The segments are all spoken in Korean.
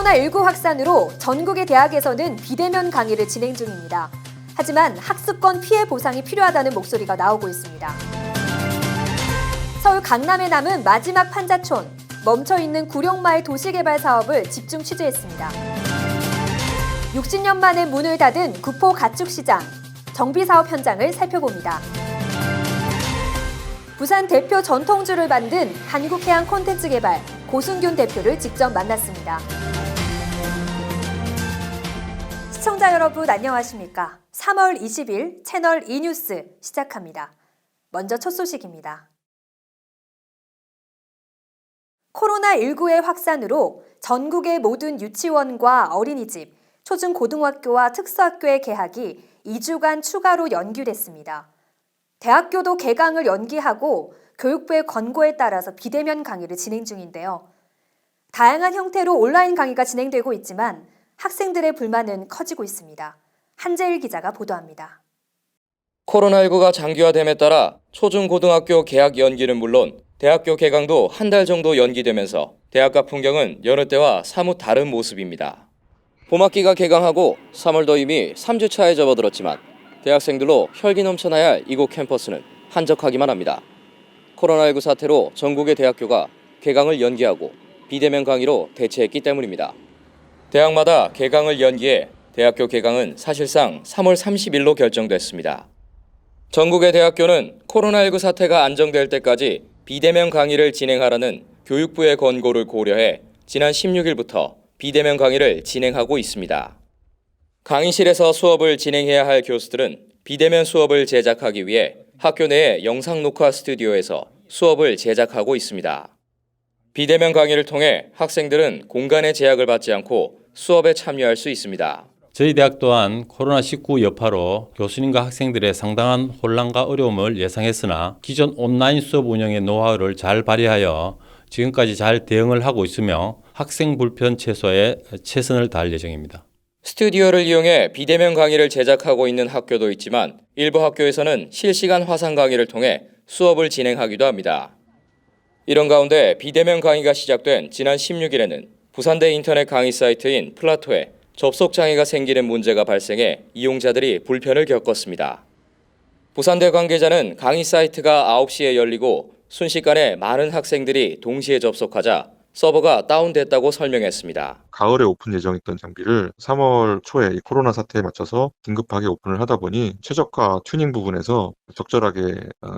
코로나19 확산으로 전국의 대학에서는 비대면 강의를 진행 중입니다. 하지만 학습권 피해 보상이 필요하다는 목소리가 나오고 있습니다. 서울 강남에 남은 마지막 판자촌, 멈춰있는 구룡마을 도시개발 사업을 집중 취재했습니다. 60년 만에 문을 닫은 구포 가축시장, 정비사업 현장을 살펴봅니다. 부산 대표 전통주를 만든 한국해양 콘텐츠 개발 고순균 대표를 직접 만났습니다. 시청자 여러분 안녕하십니까? 3월 20일 채널 E뉴스 시작합니다. 먼저 첫 소식입니다. 코로나19의 확산으로 전국의 모든 유치원과 어린이집, 초중고등학교와 특수학교의 개학이 2주간 추가로 연기됐습니다. 대학교도 개강을 연기하고 교육부의 권고에 따라서 비대면 강의를 진행 중인데요. 다양한 형태로 온라인 강의가 진행되고 있지만 학생들의 불만은 커지고 있습니다. 한재일 기자가 보도합니다. 코로나19가 장기화됨에 따라 초중고등학교 개학 연기는 물론 대학교 개강도 한 달 정도 연기되면서 대학가 풍경은 여느 때와 사뭇 다른 모습입니다. 봄학기가 개강하고 3월도 이미 3주 차에 접어들었지만 대학생들로 혈기 넘쳐나야 할 이곳 캠퍼스는 한적하기만 합니다. 코로나19 사태로 전국의 대학교가 개강을 연기하고 비대면 강의로 대체했기 때문입니다. 대학마다 개강을 연기해 대학교 개강은 사실상 3월 30일로 결정됐습니다. 전국의 대학교는 코로나19 사태가 안정될 때까지 비대면 강의를 진행하라는 교육부의 권고를 고려해 지난 16일부터 비대면 강의를 진행하고 있습니다. 강의실에서 수업을 진행해야 할 교수들은 비대면 수업을 제작하기 위해 학교 내의 영상 녹화 스튜디오에서 수업을 제작하고 있습니다. 비대면 강의를 통해 학생들은 공간의 제약을 받지 않고 수업에 참여할 수 있습니다. 저희 대학 또한 코로나19 여파로 교수님과 학생들의 상당한 혼란과 어려움을 예상했으나 기존 온라인 수업 운영의 노하우를 잘 발휘하여 지금까지 잘 대응을 하고 있으며 학생 불편 최소에 최선을 다할 예정입니다. 스튜디오를 이용해 비대면 강의를 제작하고 있는 학교도 있지만 일부 학교에서는 실시간 화상 강의를 통해 수업을 진행하기도 합니다. 이런 가운데 비대면 강의가 시작된 지난 16일에는 부산대 인터넷 강의 사이트인 플라토에 접속 장애가 생기는 문제가 발생해 이용자들이 불편을 겪었습니다. 부산대 관계자는 강의 사이트가 9시에 열리고 순식간에 많은 학생들이 동시에 접속하자 서버가 다운됐다고 설명했습니다. 가을에 오픈 예정했던 장비를 3월 초에 이 코로나 사태에 맞춰서 긴급하게 오픈을 하다 보니 최적화 튜닝 부분에서 적절하게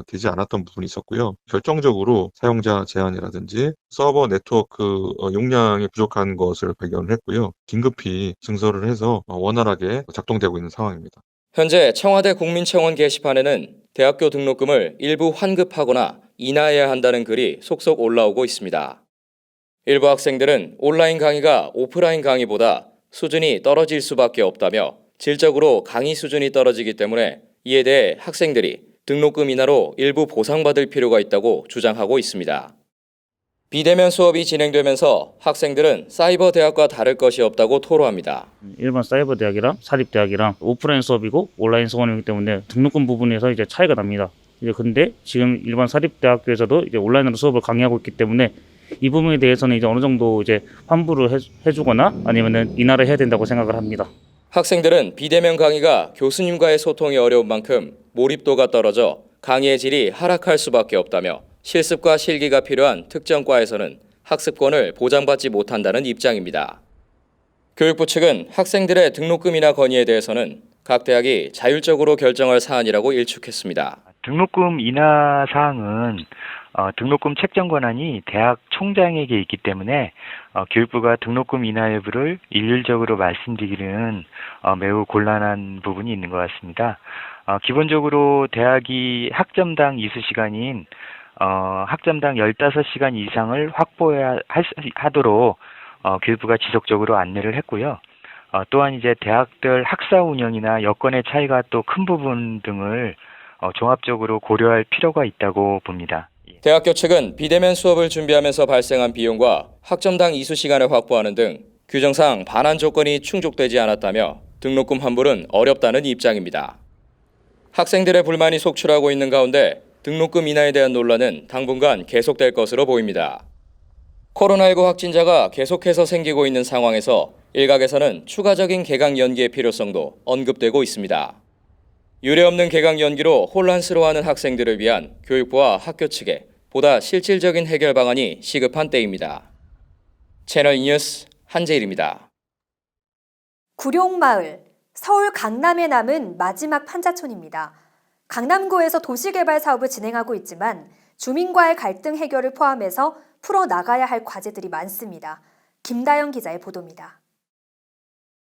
되지 않았던 부분이 있었고요. 결정적으로 사용자 제한이라든지 서버 네트워크 용량이 부족한 것을 발견을 했고요. 긴급히 증설을 해서 원활하게 작동되고 있는 상황입니다. 현재 청와대 국민청원 게시판에는 대학교 등록금을 일부 환급하거나 인하해야 한다는 글이 속속 올라오고 있습니다. 일부 학생들은 온라인 강의가 오프라인 강의보다 수준이 떨어질 수밖에 없다며 질적으로 강의 수준이 떨어지기 때문에 이에 대해 학생들이 등록금 인하로 일부 보상받을 필요가 있다고 주장하고 있습니다. 비대면 수업이 진행되면서 학생들은 사이버 대학과 다를 것이 없다고 토로합니다. 일반 사이버 대학이랑 사립 대학이랑 오프라인 수업이고 온라인 수업이기 때문에 등록금 부분에서 이제 차이가 납니다. 근데 지금 일반 사립 대학교에서도 이제 온라인으로 수업을 강의하고 있기 때문에 이 부분에 대해서는 이제 어느 정도 이제 환불을 해주거나 아니면은 인하를 해야 된다고 생각을 합니다. 학생들은 비대면 강의가 교수님과의 소통이 어려운 만큼 몰입도가 떨어져 강의의 질이 하락할 수밖에 없다며 실습과 실기가 필요한 특정 과에서는 학습권을 보장받지 못한다는 입장입니다. 교육부 측은 학생들의 등록금 인하 건의에 대해서는 각 대학이 자율적으로 결정할 사안이라고 일축했습니다. 등록금 인하 사항은 등록금 책정 권한이 대학 총장에게 있기 때문에 교육부가 등록금 인하 여부를 일률적으로 말씀드리기는 매우 곤란한 부분이 있는 것 같습니다. 기본적으로 대학이 학점당 이수 시간인 학점당 15시간 이상을 확보해야 하도록 교육부가 지속적으로 안내를 했고요. 또한 이제 대학들 학사 운영이나 여건의 차이가 또 큰 부분 등을 종합적으로 고려할 필요가 있다고 봅니다. 대학교 측은 비대면 수업을 준비하면서 발생한 비용과 학점당 이수 시간을 확보하는 등 규정상 반환 조건이 충족되지 않았다며 등록금 환불은 어렵다는 입장입니다. 학생들의 불만이 속출하고 있는 가운데 등록금 인하에 대한 논란은 당분간 계속될 것으로 보입니다. 코로나19 확진자가 계속해서 생기고 있는 상황에서 일각에서는 추가적인 개강 연기의 필요성도 언급되고 있습니다. 유례없는 개강 연기로 혼란스러워하는 학생들을 위한 교육부와 학교 측에 보다 실질적인 해결 방안이 시급한 때입니다. 채널 뉴스 한재일입니다. 구룡마을, 서울 강남에 남은 마지막 판자촌입니다. 강남구에서 도시개발 사업을 진행하고 있지만 주민과의 갈등 해결을 포함해서 풀어나가야 할 과제들이 많습니다. 김다영 기자의 보도입니다.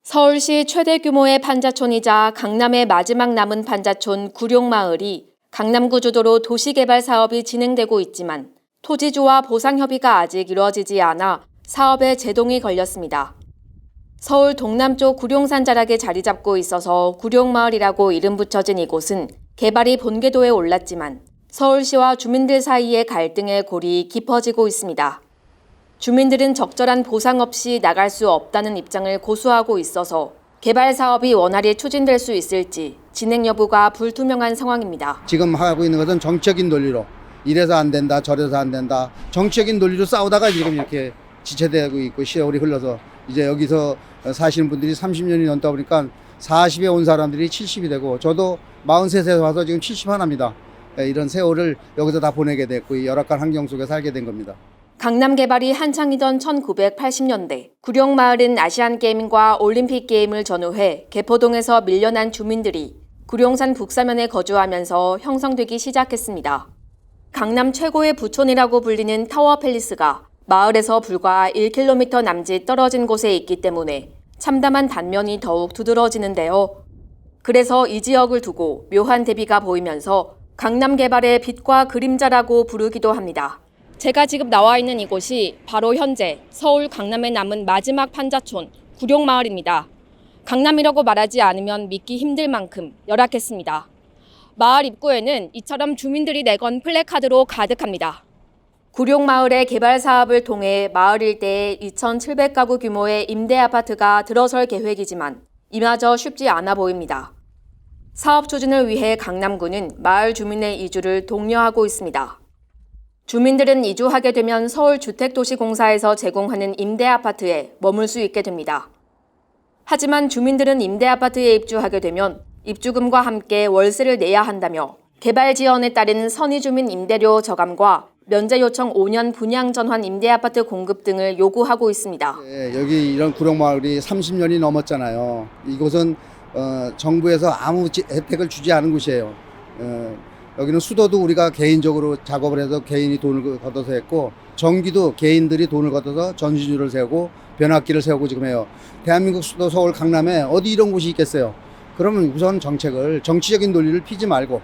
서울시 최대 규모의 판자촌이자 강남의 마지막 남은 판자촌 구룡마을이 강남구 주도로 도시개발 사업이 진행되고 있지만 토지주와 보상협의가 아직 이루어지지 않아 사업에 제동이 걸렸습니다. 서울 동남쪽 구룡산 자락에 자리 잡고 있어서 구룡마을이라고 이름 붙여진 이곳은 개발이 본궤도에 올랐지만 서울시와 주민들 사이의 갈등의 골이 깊어지고 있습니다. 주민들은 적절한 보상 없이 나갈 수 없다는 입장을 고수하고 있어서 개발 사업이 원활히 추진될 수 있을지 진행 여부가 불투명한 상황입니다. 지금 하고 있는 것은 정치적인 논리로 이래서 안 된다 저래서 안 된다 정치적인 논리로 싸우다가 지금 이렇게 지체되고 있고 시월이 흘러서 이제 여기서 사시는 분들이 30년이 넘다 보니까 40에 온 사람들이 70이 되고 저도 43세 와서 지금 71입니다. 이런 세월을 여기서 다 보내게 됐고 이 열악한 환경 속에 살게 된 겁니다. 강남 개발이 한창이던 1980년대 구룡마을은 아시안게임과 올림픽게임을 전후해 개포동에서 밀려난 주민들이 구룡산 북사면에 거주하면서 형성되기 시작했습니다. 강남 최고의 부촌이라고 불리는 타워팰리스가 마을에서 불과 1km 남짓 떨어진 곳에 있기 때문에 참담한 단면이 더욱 두드러지는데요. 그래서 이 지역을 두고 묘한 대비가 보이면서 강남 개발의 빛과 그림자라고 부르기도 합니다. 제가 지금 나와 있는 이곳이 바로 현재 서울 강남에 남은 마지막 판자촌 구룡마을입니다. 강남이라고 말하지 않으면 믿기 힘들 만큼 열악했습니다. 마을 입구에는 이처럼 주민들이 내건 플래카드로 가득합니다. 구룡마을의 개발 사업을 통해 마을 일대에 2,700가구 규모의 임대아파트가 들어설 계획이지만 이마저 쉽지 않아 보입니다. 사업 추진을 위해 강남구는 마을 주민의 이주를 독려하고 있습니다. 주민들은 이주하게 되면 서울주택도시공사에서 제공하는 임대아파트에 머물 수 있게 됩니다. 하지만 주민들은 임대아파트에 입주하게 되면 입주금과 함께 월세를 내야 한다며 개발 지원에 따른 선의주민 임대료 저감과 면제 요청 5년 분양 전환 임대아파트 공급 등을 요구하고 있습니다. 여기 이런 구룡마을이 30년이 넘었잖아요. 이곳은 정부에서 아무 혜택을 주지 않은 곳이에요. 여기는 수도도 우리가 개인적으로 작업을 해서 개인이 돈을 걷어서 했고 전기도 개인들이 돈을 걷어서 전신주를 세우고 변압기를 세우고 지금 해요. 대한민국 수도 서울 강남에 어디 이런 곳이 있겠어요. 그러면 우선 정책을 정치적인 논리를 피지 말고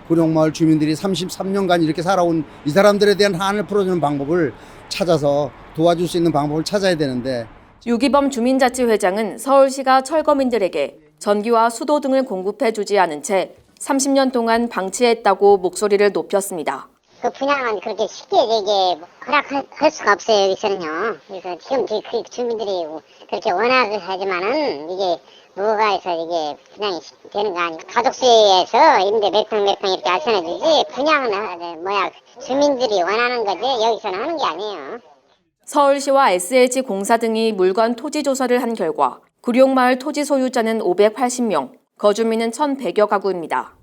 구룡마을 주민들이 33년간 이렇게 살아온 이 사람들에 대한 한을 풀어주는 방법을 찾아서 도와줄 수 있는 방법을 찾아야 되는데 유기범 주민자치회장은 서울시가 철거민들에게 전기와 수도 등을 공급해주지 않은 채 30년 동안 방치했다고 목소리를 높였습니다. 그 분양은 그렇게 쉽게 이게 허락할 수가 없어요, 여기서는요. 그래서 지금 그 주민들이 그렇게 원하지만은 이게 무허가에서 이게 분양이 되는 거 아니고 가족수에서 임대 몇 평 이렇게 알선해주지 분양은 주민들이 원하는 거지 여기서는 하는 게 아니에요. 서울시와 SH공사 등이 물건 토지 조사를 한 결과 구룡마을 토지 소유자는 580명, 거주민은 1,100여 가구입니다.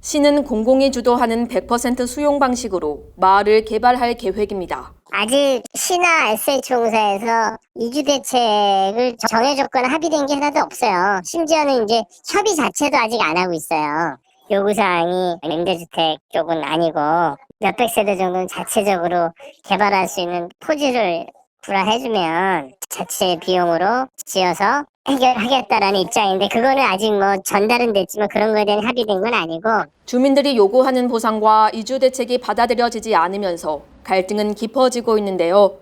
시는 공공이 주도하는 100% 수용 방식으로 마을을 개발할 계획입니다. 아직 시나 SH공사에서 이주 대책을 정해줬거나 합의된 게 하나도 없어요. 심지어는 이제 협의 자체도 아직 안 하고 있어요. 요구사항이 임대주택 쪽은 아니고 몇백 세대 정도는 자체적으로 개발할 수 있는 토지를 불화해주면 자체 비용으로 지어서 해결하겠다라는 입장인데 그거는 아직 전달은 됐지만 그런 거에 대한 합의된 건 아니고 주민들이 요구하는 보상과 이주 대책이 받아들여지지 않으면서 갈등은 깊어지고 있는데요.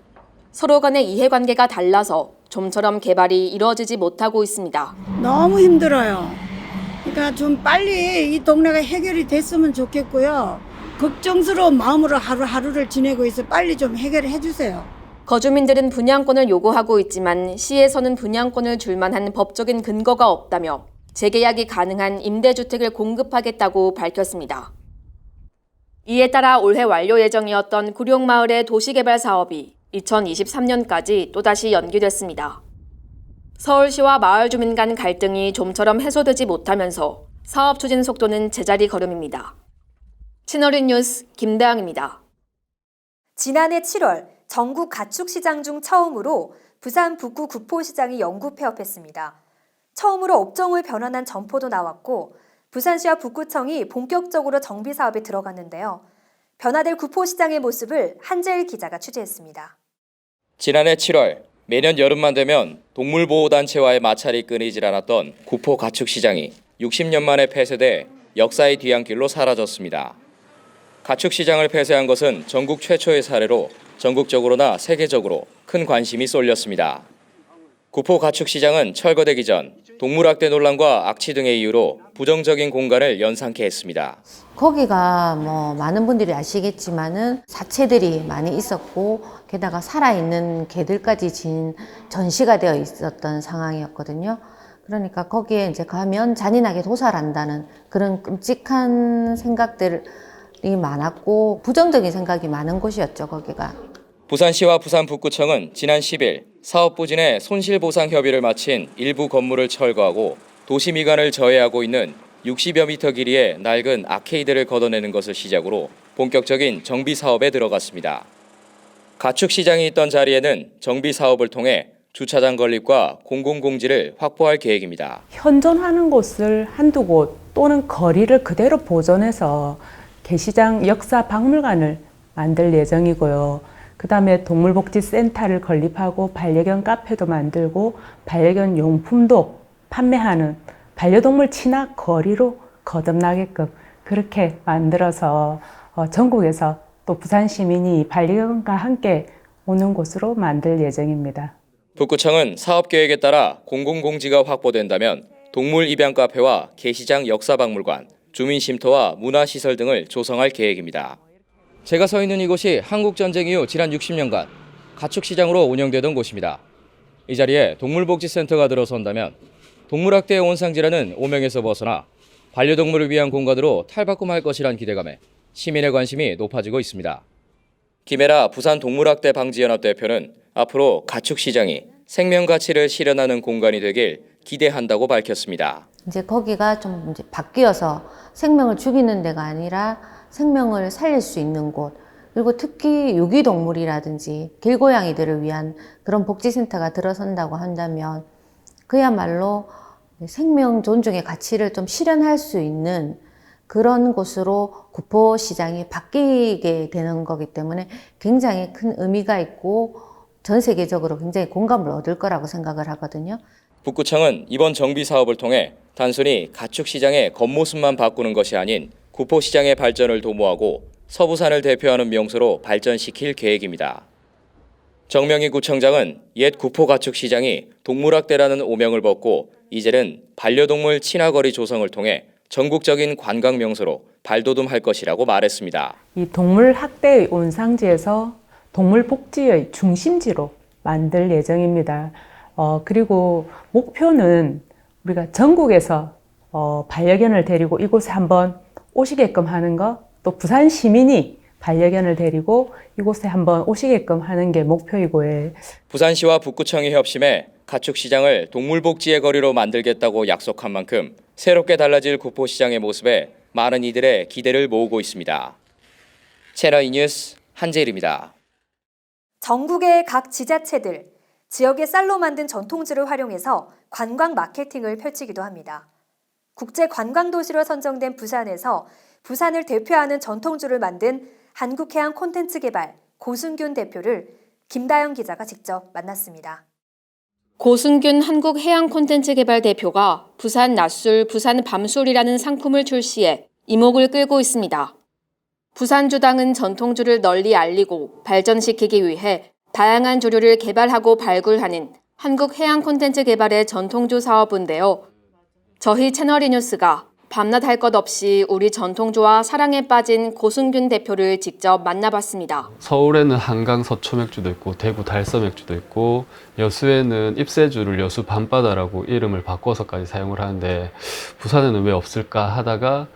서로 간의 이해관계가 달라서 좀처럼 개발이 이루어지지 못하고 있습니다. 너무 힘들어요. 그러니까 좀 빨리 이 동네가 해결이 됐으면 좋겠고요. 걱정스러운 마음으로 하루하루를 지내고 있어 빨리 좀 해결해 주세요. 거주민들은 분양권을 요구하고 있지만 시에서는 분양권을 줄 만한 법적인 근거가 없다며 재계약이 가능한 임대주택을 공급하겠다고 밝혔습니다. 이에 따라 올해 완료 예정이었던 구룡마을의 도시개발 사업이 2023년까지 또다시 연기됐습니다. 서울시와 마을 주민 간 갈등이 좀처럼 해소되지 못하면서 사업 추진 속도는 제자리 걸음입니다. 채널A 뉴스 김대항입니다. 지난해 7월 전국 가축시장 중 처음으로 부산 북구 구포시장이 영구 폐업했습니다. 처음으로 업종을 변환한 점포도 나왔고 부산시와 북구청이 본격적으로 정비 사업에 들어갔는데요. 변화될 구포시장의 모습을 한재일 기자가 취재했습니다. 지난해 7월 매년 여름만 되면 동물보호단체와의 마찰이 끊이질 않았던 구포 가축시장이 60년 만에 폐쇄돼 역사의 뒤안길로 사라졌습니다. 가축시장을 폐쇄한 것은 전국 최초의 사례로 전국적으로나 세계적으로 큰 관심이 쏠렸습니다. 구포 가축시장은 철거되기 전 동물학대 논란과 악취 등의 이유로 부정적인 공간을 연상케 했습니다. 거기가 많은 분들이 아시겠지만은 사체들이 많이 있었고 게다가 살아있는 개들까지 전시가 되어 있었던 상황이었거든요. 그러니까 거기에 이제 가면 잔인하게 도살한다는 그런 끔찍한 생각들이 많았고 부정적인 생각이 많은 곳이었죠, 거기가. 부산시와 부산북구청은 지난 10일 사업 부진에 손실보상 협의를 마친 일부 건물을 철거하고 도시 미관을 저해하고 있는 60여 미터 길이의 낡은 아케이드를 걷어내는 것을 시작으로 본격적인 정비 사업에 들어갔습니다. 가축시장이 있던 자리에는 정비 사업을 통해 주차장 건립과 공공공지를 확보할 계획입니다. 현존하는 곳을 한두 곳 또는 거리를 그대로 보존해서 개시장 역사 박물관을 만들 예정이고요. 그 다음에 동물복지센터를 건립하고 반려견 카페도 만들고 반려견 용품도 판매하는 반려동물 친화 거리로 거듭나게끔 그렇게 만들어서 전국에서 또 부산 시민이 반려견과 함께 오는 곳으로 만들 예정입니다. 북구청은 사업 계획에 따라 공공공지가 확보된다면 동물 입양 카페와 개시장 역사박물관, 주민쉼터와 문화시설 등을 조성할 계획입니다. 제가 서 있는 이곳이 한국전쟁 이후 지난 60년간 가축시장으로 운영되던 곳입니다. 이 자리에 동물복지센터가 들어선다면 동물학대의 온상지라는 오명에서 벗어나 반려동물을 위한 공간으로 탈바꿈할 것이란 기대감에 시민의 관심이 높아지고 있습니다. 김혜라 부산동물학대 방지연합 대표는 앞으로 가축시장이 생명 가치를 실현하는 공간이 되길 기대한다고 밝혔습니다. 이제 거기가 좀 이제 바뀌어서 생명을 죽이는 데가 아니라 생명을 살릴 수 있는 곳, 그리고 특히 유기동물이라든지 길고양이들을 위한 그런 복지센터가 들어선다고 한다면 그야말로 생명 존중의 가치를 좀 실현할 수 있는 그런 곳으로 구포시장이 바뀌게 되는 거기 때문에 굉장히 큰 의미가 있고 전 세계적으로 굉장히 공감을 얻을 거라고 생각을 하거든요. 북구청은 이번 정비 사업을 통해 단순히 가축시장의 겉모습만 바꾸는 것이 아닌 구포시장의 발전을 도모하고 서부산을 대표하는 명소로 발전시킬 계획입니다. 정명희 구청장은 옛 구포가축시장이 동물학대라는 오명을 벗고 이제는 반려동물 친화거리 조성을 통해 전국적인 관광 명소로 발돋움할 것이라고 말했습니다. 이 동물학대의 온상지에서 동물복지의 중심지로 만들 예정입니다. 그리고 목표는 우리가 전국에서 반려견을 데리고 이곳에 한번 오시게끔 하는 거, 또 부산 시민이 반려견을 데리고 이곳에 한번 오시게끔 하는 게 목표이고요. 부산시와 북구청이 협심해 가축시장을 동물복지의 거리로 만들겠다고 약속한 만큼 새롭게 달라질 구포시장의 모습에 많은 이들의 기대를 모으고 있습니다. 채널A 뉴스 한재일입니다. 전국의 각 지자체들, 지역의 쌀로 만든 전통주를 활용해서 관광 마케팅을 펼치기도 합니다. 국제관광도시로 선정된 부산에서 부산을 대표하는 전통주를 만든 한국해양 콘텐츠 개발 고순균 대표를 김다영 기자가 직접 만났습니다. 고순균 한국해양 콘텐츠 개발 대표가 부산 낮술, 부산 밤술이라는 상품을 출시해 이목을 끌고 있습니다. 부산주당은 전통주를 널리 알리고 발전시키기 위해 다양한 조류를 개발하고 발굴하는 한국해양 콘텐츠 개발의 전통주 사업인데요. 저희 채널A 뉴스가 밤낮 할 것 없이 우리 전통주와 사랑에 빠진 고순균 대표를 직접 만나봤습니다. 서울에는 한강 서초 맥주도 있고 대구 달서 맥주도 있고 여수에는 입새주를 여수 밤바다라고 이름을 바꿔서까지 사용을 하는데 부산에는 왜 없을까 하다가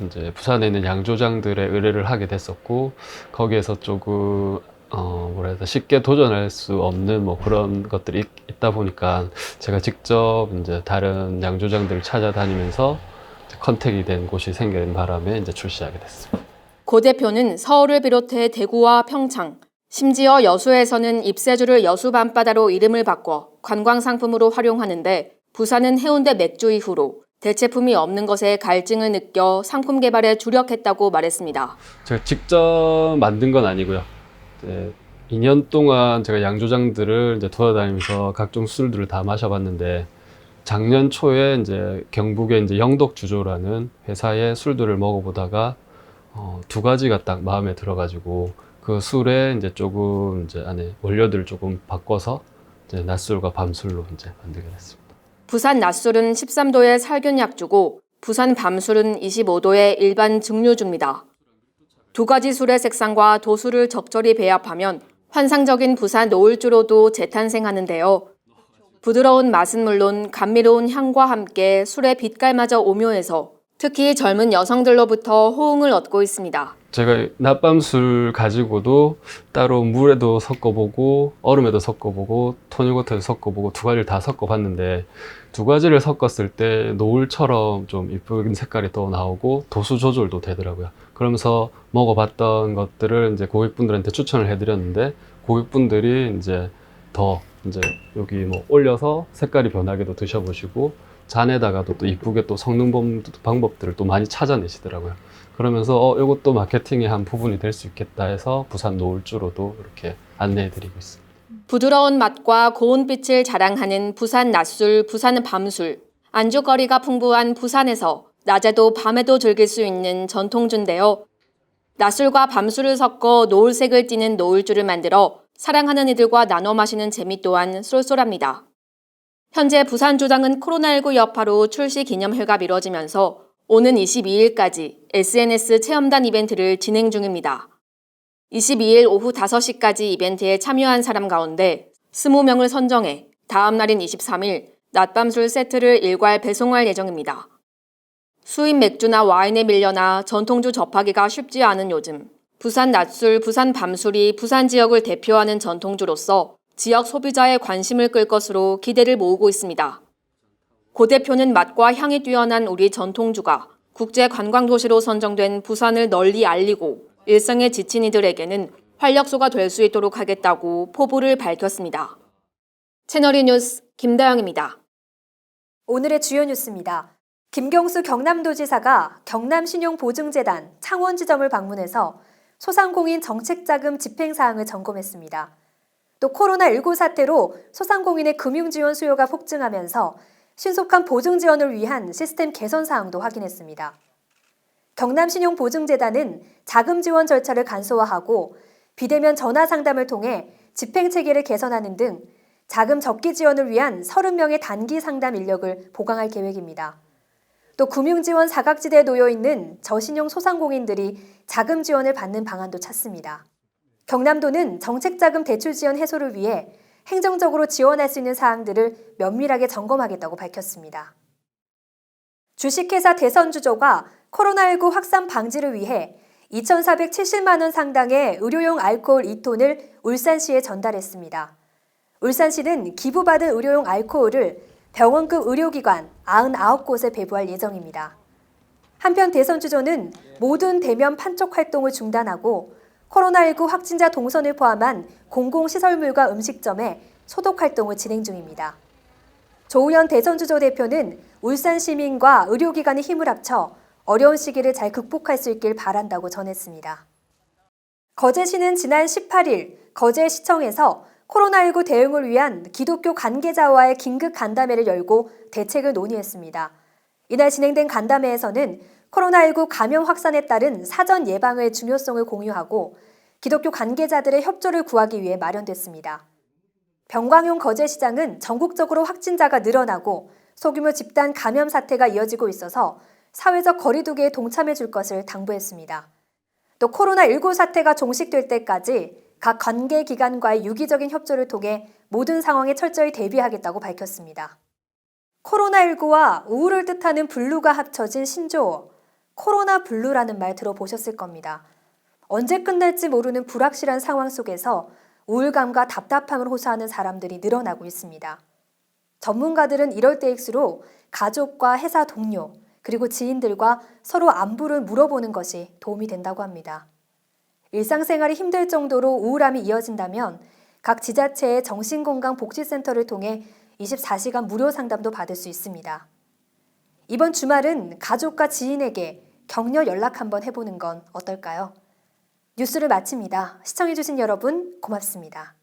이제 부산에 있는 양조장들의 의뢰를 하게 됐었고 거기에서 조금 뭐라 해야 되나 쉽게 도전할 수 없는 뭐 그런 것들이 있다 보니까 제가 직접 이제 다른 양조장들을 찾아다니면서 컨택이 된 곳이 생긴 바람에 이제 출시하게 됐습니다. 고 대표는 서울을 비롯해 대구와 평창, 심지어 여수에서는 잎새주를 여수 밤바다로 이름을 바꿔 관광 상품으로 활용하는데 부산은 해운대 맥주 이후로 대체품이 없는 것에 갈증을 느껴 상품 개발에 주력했다고 말했습니다. 제가 직접 만든 건 아니고요. 2년 동안 제가 양조장들을 이제 돌아다니면서 각종 술들을 다 마셔봤는데 작년 초에 이제 경북의 이제 영덕주조라는 회사의 술들을 먹어보다가 2가지가 딱 마음에 들어가지고 그 술에 이제 조금 이제 안에 원료들을 조금 바꿔서 이제 낮술과 밤술로 이제 만들게 됐습니다. 부산 낮술은 13도의 살균 약주고 부산 밤술은 25도의 일반 증류주입니다. 2가지 술의 색상과 도수를 적절히 배합하면 환상적인 부산 노을주로도 재탄생하는데요. 부드러운 맛은 물론 감미로운 향과 함께 술의 빛깔마저 오묘해서 특히 젊은 여성들로부터 호응을 얻고 있습니다. 제가 낮밤술 가지고도 따로 물에도 섞어보고 얼음에도 섞어보고 토닉워터에도 섞어보고 2가지를 다 섞어봤는데 2가지를 섞었을 때 노을처럼 좀 이쁜 색깔이 또 나오고 도수 조절도 되더라고요. 그러면서 먹어봤던 것들을 이제 고객분들한테 추천을 해드렸는데 고객분들이 이제 더 이제 여기 뭐 올려서 색깔이 변하게도 드셔보시고 잔에다가도 또 이쁘게 또 섞는 방법들을 또 많이 찾아내시더라고요. 그러면서 이것도 마케팅의 한 부분이 될 수 있겠다 해서 부산 노을주로도 이렇게 안내해드리고 있습니다. 부드러운 맛과 고운 빛을 자랑하는 부산 낮술, 부산 밤술. 안주거리가 풍부한 부산에서 낮에도 밤에도 즐길 수 있는 전통주인데요. 낮술과 밤술을 섞어 노을색을 띠는 노을주를 만들어 사랑하는 이들과 나눠 마시는 재미 또한 쏠쏠합니다. 현재 부산 조장은 코로나19 여파로 출시 기념회가 미뤄지면서 오는 22일까지 SNS 체험단 이벤트를 진행 중입니다. 22일 오후 5시까지 이벤트에 참여한 사람 가운데 20명을 선정해 다음 날인 23일 낮밤술 세트를 일괄 배송할 예정입니다. 수입 맥주나 와인에 밀려나 전통주 접하기가 쉽지 않은 요즘 부산 낮술, 부산 밤술이 부산 지역을 대표하는 전통주로서 지역 소비자의 관심을 끌 것으로 기대를 모으고 있습니다. 고 대표는 맛과 향이 뛰어난 우리 전통주가 국제 관광도시로 선정된 부산을 널리 알리고 일상에 지친 이들에게는 활력소가 될 수 있도록 하겠다고 포부를 밝혔습니다. 채널E 뉴스 김다영입니다. 오늘의 주요 뉴스입니다. 김경수 경남도지사가 경남신용보증재단 창원지점을 방문해서 소상공인 정책자금 집행사항을 점검했습니다. 또 코로나19 사태로 소상공인의 금융지원 수요가 폭증하면서 신속한 보증지원을 위한 시스템 개선 사항도 확인했습니다. 경남신용보증재단은 자금 지원 절차를 간소화하고 비대면 전화 상담을 통해 집행체계를 개선하는 등 자금 적기 지원을 위한 30명의 단기 상담 인력을 보강할 계획입니다. 또 금융지원 사각지대에 놓여 있는 저신용 소상공인들이 자금 지원을 받는 방안도 찾습니다. 경남도는 정책자금 대출 지원 해소를 위해 행정적으로 지원할 수 있는 사항들을 면밀하게 점검하겠다고 밝혔습니다. 주식회사 대선주조가 코로나19 확산 방지를 위해 2,470만 원 상당의 의료용 알코올 2톤을 울산시에 전달했습니다. 울산시는 기부받은 의료용 알코올을 병원급 의료기관 99곳에 배부할 예정입니다. 한편 대선주조는 모든 대면 판촉 활동을 중단하고 코로나19 확진자 동선을 포함한 공공시설물과 음식점에 소독 활동을 진행 중입니다. 조우현 대선주조 대표는 울산 시민과 의료기관의 힘을 합쳐 어려운 시기를 잘 극복할 수 있길 바란다고 전했습니다. 거제시는 지난 18일 거제시청에서 코로나19 대응을 위한 기독교 관계자와의 긴급 간담회를 열고 대책을 논의했습니다. 이날 진행된 간담회에서는 코로나19 감염 확산에 따른 사전 예방의 중요성을 공유하고 기독교 관계자들의 협조를 구하기 위해 마련됐습니다. 병광용 거제시장은 전국적으로 확진자가 늘어나고 소규모 집단 감염 사태가 이어지고 있어서 사회적 거리 두기에 동참해 줄 것을 당부했습니다. 또 코로나19 사태가 종식될 때까지 각 관계기관과의 유기적인 협조를 통해 모든 상황에 철저히 대비하겠다고 밝혔습니다. 코로나19와 우울을 뜻하는 블루가 합쳐진 신조어, 코로나 블루라는 말 들어보셨을 겁니다. 언제 끝날지 모르는 불확실한 상황 속에서 우울감과 답답함을 호소하는 사람들이 늘어나고 있습니다. 전문가들은 이럴 때일수록 가족과 회사 동료, 그리고 지인들과 서로 안부를 물어보는 것이 도움이 된다고 합니다. 일상생활이 힘들 정도로 우울함이 이어진다면 각 지자체의 정신건강복지센터를 통해 24시간 무료 상담도 받을 수 있습니다. 이번 주말은 가족과 지인에게 격려 연락 한번 해보는 건 어떨까요? 뉴스를 마칩니다. 시청해주신 여러분 고맙습니다.